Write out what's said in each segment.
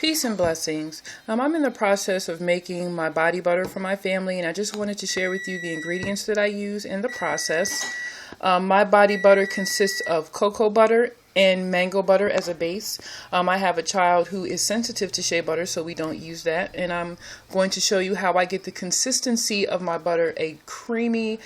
Peace and blessings. I'm in the process of making my body butter for my family, and I just wanted to share with you the ingredients that I use in the process. My body butter consists of cocoa butter and mango butter as a base. I have a child who is sensitive to shea butter, so we don't use that. And I'm going to show you how I get the consistency of my butter, a creamy,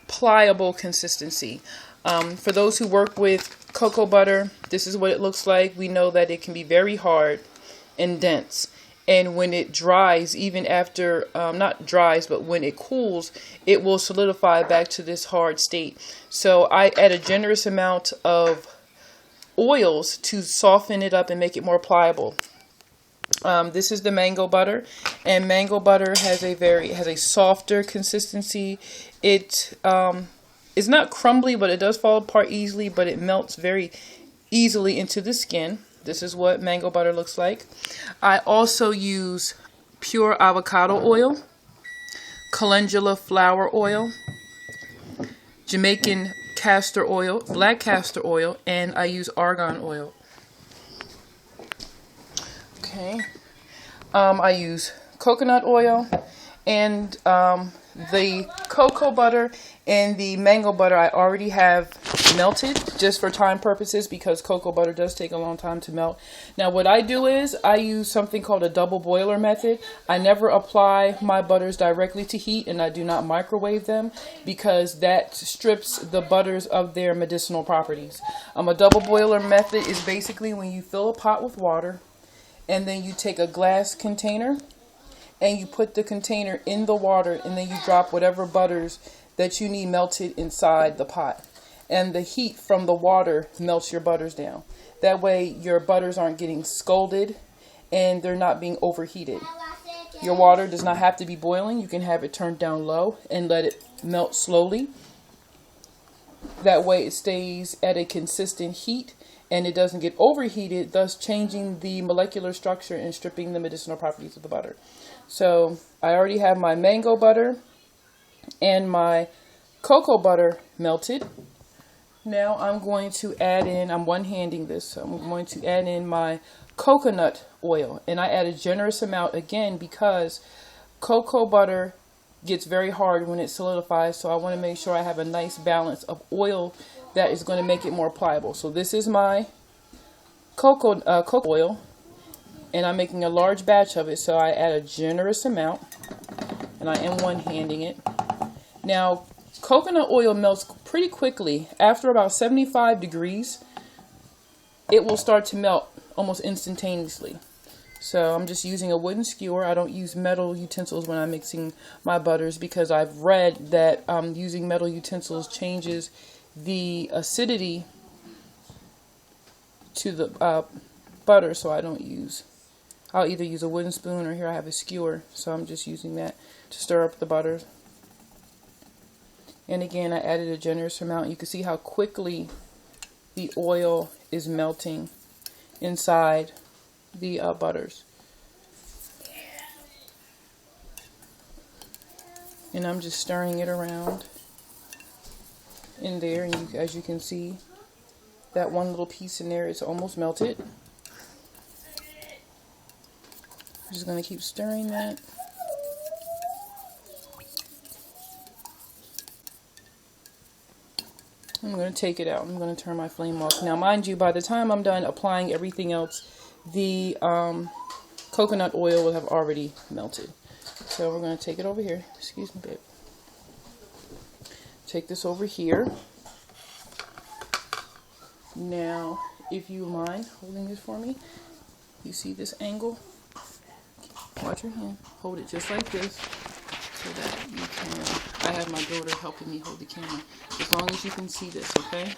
pliable consistency. For those who work with cocoa butter, this is what it looks like. We know that it can be very hard and dense, and when it dries, even after not dries, but when it cools, it will solidify back to this hard state. So I add a generous amount of oils to soften it up and make it more pliable. This is the mango butter, and mango butter has a softer consistency. It is not crumbly, but it does fall apart easily, but it melts very easily into the skin. This is what mango butter looks like. I also use pure avocado oil, calendula flower oil, Jamaican castor oil, black castor oil, and I use argan oil. Okay. I use coconut oil, and the cocoa butter and the mango butter I already have melted just for time purposes, because cocoa butter does take a long time to melt. Now what I do is I use something called a double boiler method. I never apply my butters directly to heat, and I do not microwave them, because that strips the butters of their medicinal properties. A double boiler method is basically when you fill a pot with water, and then you take a glass container and you put the container in the water, and then you drop whatever butters that you need melted inside the pot. And the heat from the water melts your butters down. That way your butters aren't getting scalded and they're not being overheated. Your water does not have to be boiling. You can have it turned down low and let it melt slowly. That way it stays at a consistent heat and it doesn't get overheated, thus changing the molecular structure and stripping the medicinal properties of the butter. So I already have my mango butter and my cocoa butter melted. Now I'm going to add in, I'm one-handing this, so I'm going to add in my coconut oil. And I add a generous amount again because cocoa butter gets very hard when it solidifies, so I want to make sure I have a nice balance of oil that is going to make it more pliable. So this is my cocoa oil, and I'm making a large batch of it, so I add a generous amount, and I am one-handing it. Now, coconut oil melts pretty quickly. After about 75 degrees, it will start to melt almost instantaneously. So I'm just using a wooden skewer. I don't use metal utensils when I'm mixing my butters, because I've read that using metal utensils changes the acidity to the butter, so I don't use. I'll either use a wooden spoon, or here I have a skewer, so I'm just using that to stir up the butter. And again, I added a generous amount. You can see how quickly the oil is melting inside the butters. And I'm just stirring it around in there, and as you can see, that one little piece in there is almost melted. I'm just going to keep stirring that. I'm going to take it out. I'm going to turn my flame off. Now, mind you, by the time I'm done applying everything else, the coconut oil will have already melted. So we're going to take it over here. Excuse me, babe. Take this over here. Now, if you mind holding this for me, you see this angle? Watch your hand. Hold it just like this, so that you can. I have my daughter helping me hold the camera. As long as you can see this, okay?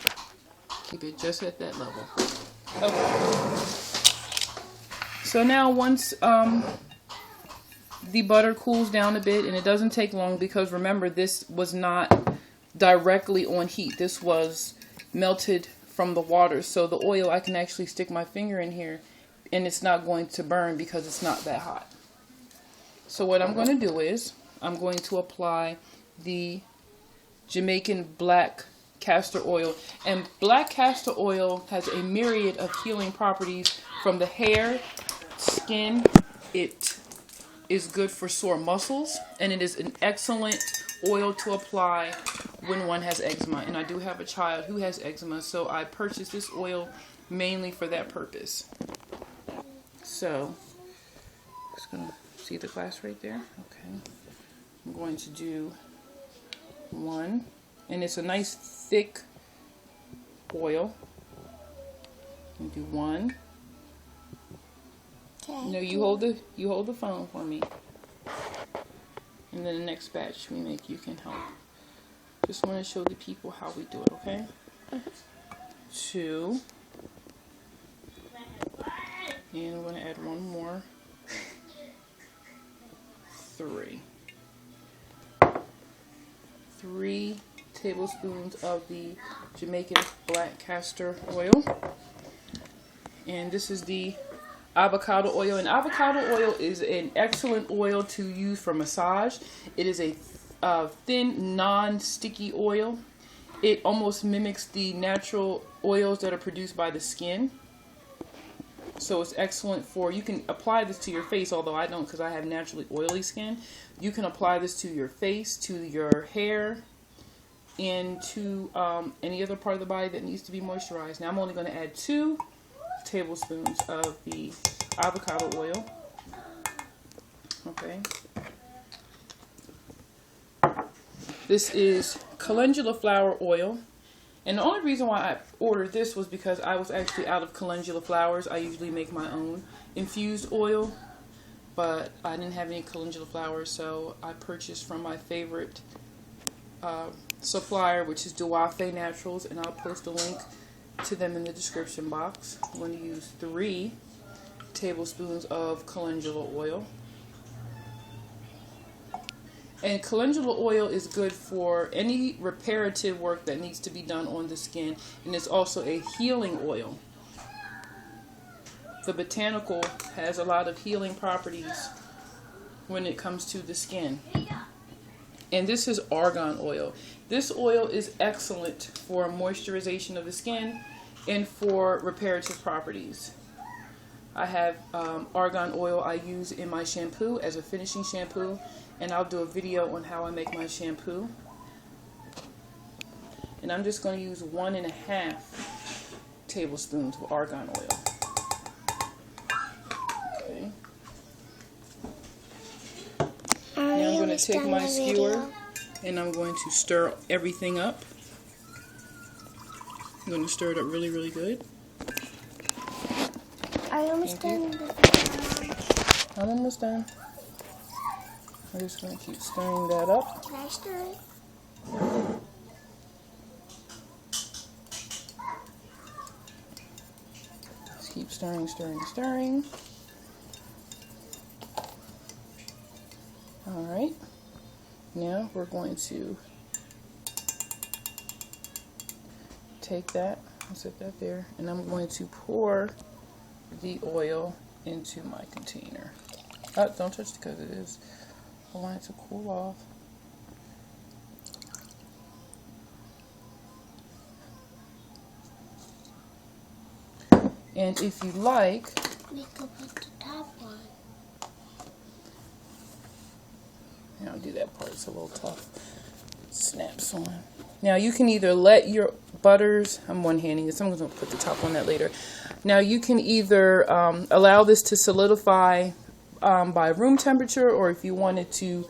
Keep it just at that level. Okay. So now once the butter cools down a bit, and it doesn't take long, because remember, this was not directly on heat. This was melted from the water. So the oil, I can actually stick my finger in here and it's not going to burn because it's not that hot. So what I'm going to do is I'm going to apply the Jamaican black castor oil. And black castor oil has a myriad of healing properties, from the hair, skin. It is good for sore muscles, and it is an excellent oil to apply when one has eczema. And I do have a child who has eczema, so I purchased this oil mainly for that purpose. So, just gonna see the glass right there. Okay, I'm going to do one, and it's a nice thick oil. I'm gonna do one. Okay. No, you hold the phone for me. And then the next batch we make, you can help. Just want to show the people how we do it, okay? 2. And I'm going to add one more. 3. 3 tablespoons of the Jamaican black castor oil. And this is the avocado oil, and avocado oil is an excellent oil to use for massage. It is a thin, non-sticky oil. It almost mimics the natural oils that are produced by the skin. So it's excellent for, you can apply this to your face, although I don't because I have naturally oily skin. You can apply this to your face, to your hair, and to any other part of the body that needs to be moisturized. Now I'm only going to add 2 tablespoons of the avocado oil. Okay. This is calendula flower oil. And the only reason why I ordered this was because I was actually out of calendula flowers. I usually make my own infused oil, but I didn't have any calendula flowers, so I purchased from my favorite supplier, which is Duafe Naturals, and I'll post a link to them in the description box. I'm going to use 3 tablespoons of calendula oil. And calendula oil is good for any reparative work that needs to be done on the skin, and it's also a healing oil. The botanical has a lot of healing properties when it comes to the skin. And this is argan oil. This oil is excellent for moisturization of the skin and for reparative properties. I have argan oil I use in my shampoo as a finishing shampoo, and I'll do a video on how I make my shampoo. And I'm just going to use 1.5 tablespoons of argan oil. Okay. Now I'm going to take my skewer and I'm going to stir everything up. I'm going to stir it up really, really good. I almost done. I'm almost done. I'm just going to keep stirring that up. Can I stir it? Just keep stirring, stirring, stirring. Alright. Now we're going to take that and set that there, and I'm going to pour the oil into my container. Oh, don't touch it because it is. I want it to cool off. And if you like, we could put the top on. I'll do that part, it's a little tough. It snaps on. Now you can either let your butters, I'm one-handing this, I'm going to put the top on that later. Now you can either allow this to solidify by room temperature, or if you want it to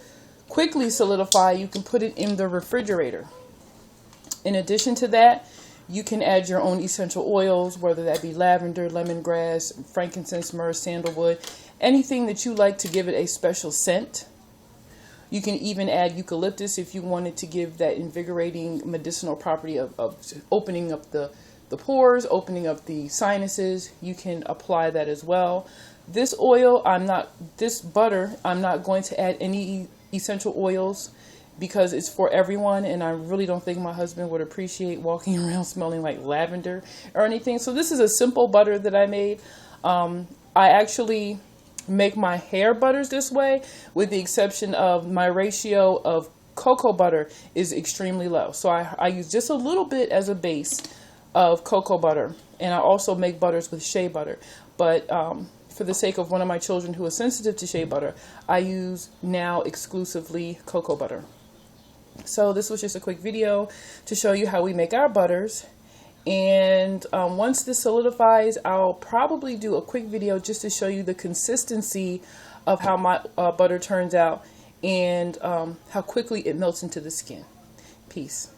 quickly solidify, you can put it in the refrigerator. In addition to that, you can add your own essential oils, whether that be lavender, lemongrass, frankincense, myrrh, sandalwood, anything that you like to give it a special scent. You can even add eucalyptus if you wanted to give that invigorating medicinal property of opening up the pores, opening up the sinuses. You can apply that as well. This oil, this butter, I'm not going to add any essential oils because it's for everyone, and I really don't think my husband would appreciate walking around smelling like lavender or anything. So this is a simple butter that I made. I actually make my hair butters this way, with the exception of my ratio of cocoa butter is extremely low. So I use just a little bit as a base of cocoa butter, and I also make butters with shea butter. But for the sake of one of my children who is sensitive to shea butter, I use now exclusively cocoa butter. So this was just a quick video to show you how we make our butters. And once this solidifies, I'll probably do a quick video just to show you the consistency of how my butter turns out and how quickly it melts into the skin. Peace.